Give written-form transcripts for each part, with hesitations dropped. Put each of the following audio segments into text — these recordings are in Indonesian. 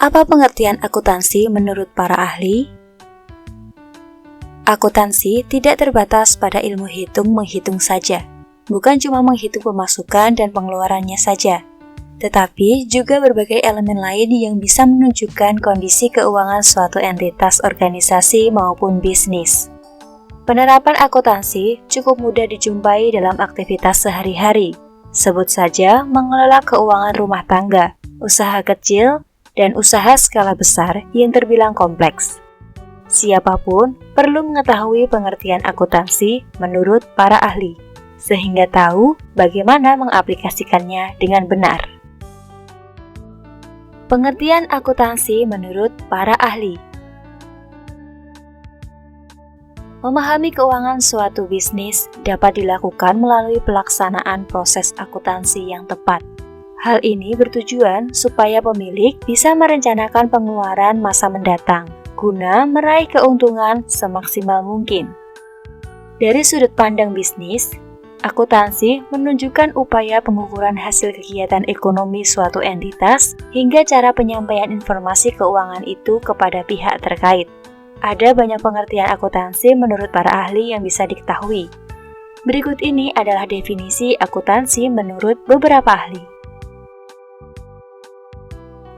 Apa pengertian akuntansi menurut para ahli? Akuntansi tidak terbatas pada ilmu menghitung saja. Bukan cuma menghitung pemasukan dan pengeluarannya saja, tetapi juga berbagai elemen lain yang bisa menunjukkan kondisi keuangan suatu entitas, organisasi, maupun bisnis. Penerapan akuntansi cukup mudah dijumpai dalam aktivitas sehari-hari. Sebut saja mengelola keuangan rumah tangga, usaha kecil, dan usaha skala besar yang terbilang kompleks. Siapapun perlu mengetahui pengertian akuntansi menurut para ahli, sehingga tahu bagaimana mengaplikasikannya dengan benar. Pengertian akuntansi menurut para ahli. Memahami keuangan suatu bisnis dapat dilakukan melalui pelaksanaan proses akuntansi yang tepat. Hal ini bertujuan supaya pemilik bisa merencanakan pengeluaran masa mendatang, guna meraih keuntungan semaksimal mungkin. Dari sudut pandang bisnis, akuntansi menunjukkan upaya pengukuran hasil kegiatan ekonomi suatu entitas hingga cara penyampaian informasi keuangan itu kepada pihak terkait. Ada banyak pengertian akuntansi menurut para ahli yang bisa diketahui. Berikut ini adalah definisi akuntansi menurut beberapa ahli.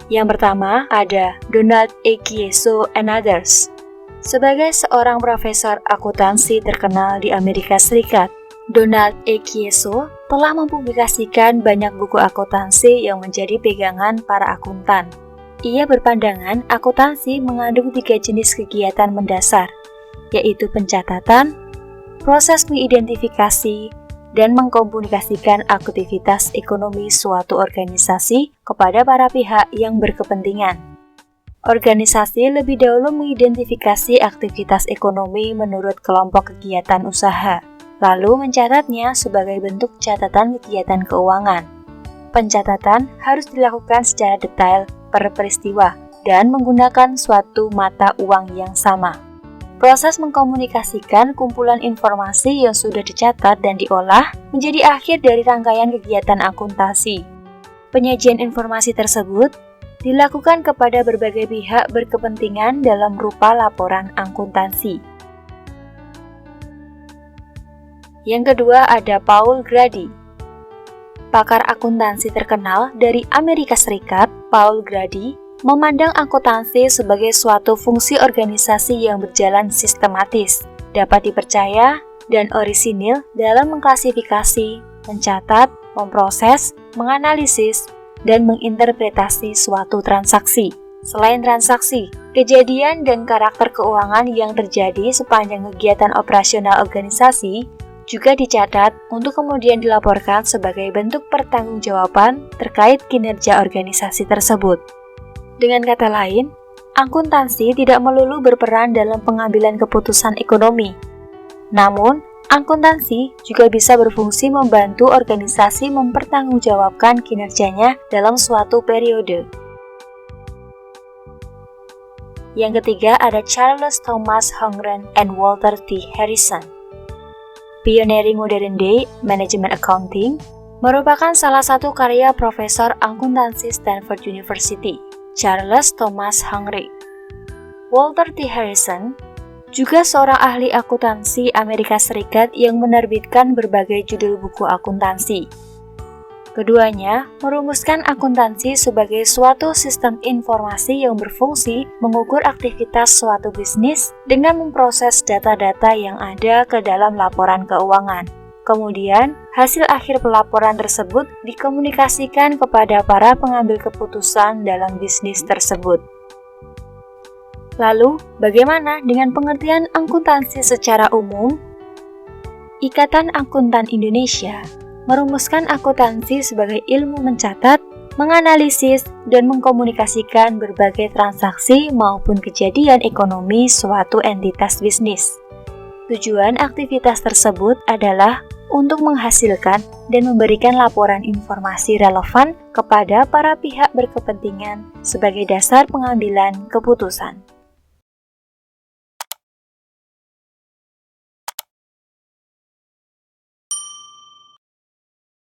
Yang pertama ada Donald E. Chiesa and others. Sebagai seorang profesor akuntansi terkenal di Amerika Serikat, Donald E. Chiesa telah mempublikasikan banyak buku akuntansi yang menjadi pegangan para akuntan. Ia berpandangan akuntansi mengandung 3 jenis kegiatan mendasar, yaitu pencatatan, proses mengidentifikasi, dan mengkomunikasikan aktivitas ekonomi suatu organisasi kepada para pihak yang berkepentingan. Organisasi lebih dahulu mengidentifikasi aktivitas ekonomi menurut kelompok kegiatan usaha, lalu mencatatnya sebagai bentuk catatan kegiatan keuangan. Pencatatan harus dilakukan secara detail per peristiwa dan menggunakan suatu mata uang yang sama. Proses mengkomunikasikan kumpulan informasi yang sudah dicatat dan diolah menjadi akhir dari rangkaian kegiatan akuntansi. Penyajian informasi tersebut dilakukan kepada berbagai pihak berkepentingan dalam rupa laporan akuntansi. Yang kedua ada Paul Grady. Pakar akuntansi terkenal dari Amerika Serikat, Paul Grady, memandang akuntansi sebagai suatu fungsi organisasi yang berjalan sistematis, dapat dipercaya, dan orisinil dalam mengklasifikasi, mencatat, memproses, menganalisis, dan menginterpretasi suatu transaksi. Selain transaksi, kejadian dan karakter keuangan yang terjadi sepanjang kegiatan operasional organisasi juga dicatat untuk kemudian dilaporkan sebagai bentuk pertanggungjawaban terkait kinerja organisasi tersebut. Dengan kata lain, akuntansi tidak melulu berperan dalam pengambilan keputusan ekonomi. Namun, akuntansi juga bisa berfungsi membantu organisasi mempertanggungjawabkan kinerjanya dalam suatu periode. Yang ketiga ada Charles Thomas Hongren and Walter T. Harrison. Pioneering Modern Day Management Accounting merupakan salah satu karya Profesor Akuntansi Stanford University, Charles Thomas Hongren. Walter T. Harrison juga seorang ahli akuntansi Amerika Serikat yang menerbitkan berbagai judul buku akuntansi. Keduanya merumuskan akuntansi sebagai suatu sistem informasi yang berfungsi mengukur aktivitas suatu bisnis dengan memproses data-data yang ada ke dalam laporan keuangan. Kemudian, hasil akhir pelaporan tersebut dikomunikasikan kepada para pengambil keputusan dalam bisnis tersebut. Lalu, bagaimana dengan pengertian akuntansi secara umum? Ikatan Akuntan Indonesia merumuskan akuntansi sebagai ilmu mencatat, menganalisis, dan mengkomunikasikan berbagai transaksi maupun kejadian ekonomi suatu entitas bisnis. Tujuan aktivitas tersebut adalah untuk menghasilkan dan memberikan laporan informasi relevan kepada para pihak berkepentingan sebagai dasar pengambilan keputusan.